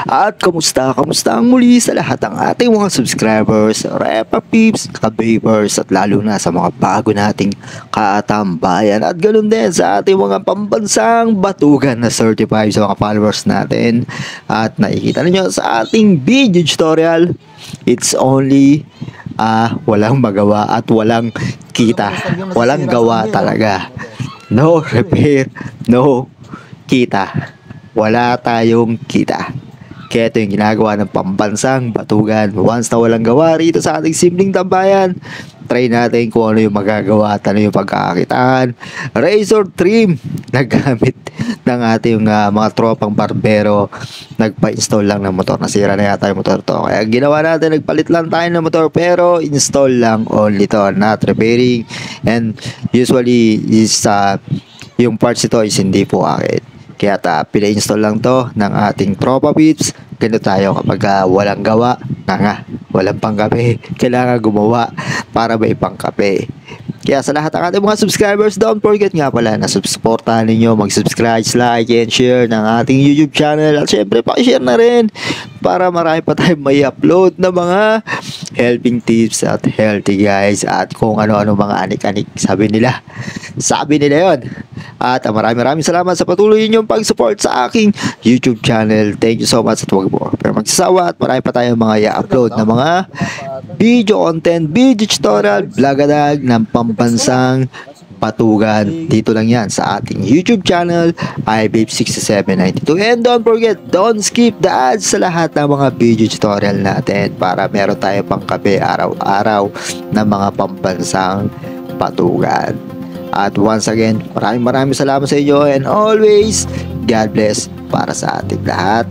At kamusta ang muli sa lahat ng ating mga subscribers, Repa Peeps, Kababers at lalo na sa mga bago nating katambayan at ganoon din sa ating mga pambansang batugan na certified sa mga followers natin. At nakikita niyo sa ating video tutorial, it's only walang magawa at walang kita, walang gawa talaga. No repair, no kita, wala tayong kita. Kaya ito yung ginagawa ng pambansang batugan. Once na walang gawa rito sa ating simpleng tambayan, try natin kung ano yung magagawa at ano yung pagkakakitaan. Razor trim na gamit ng ating mga tropang barbero. Nagpa-install lang ng motor. Nasira na yata yung motor to. Kaya ginawa natin, nagpalit lang tayo ng motor pero install lang only to, not repairing. And usually is yung parts ito is hindi po akin. Kaya pina-install lang to ng ating tropa peeps. Ganito tayo kapag walang gawa walang pangkape, kailangan gumawa para may pangkape. Kaya sa lahat ng ating mga subscribers, don't forget nga pala na subscribe ninyo, mag-subscribe, like, and share ng ating YouTube channel. At syempre, pakishare na rin para marami pa tayong may upload na mga helping tips at healthy guys at kung ano-ano mga anik-anik sabi nila yon. At maraming salamat sa patuloy ninyong pag-support sa aking YouTube channel. Thank you so much at huwag po pero magsasawa at marami pa tayong mga i-upload na mga video content, video tutorial, vlogadag ng pambansang batugan. Dito lang yan sa ating YouTube channel, iBabe6792. And don't forget, don't skip the ads sa lahat ng mga video tutorial natin para meron tayo pang kape araw-araw ng mga pambansang batugan. At once again, maraming salamat sa inyo and always God bless para sa ating lahat.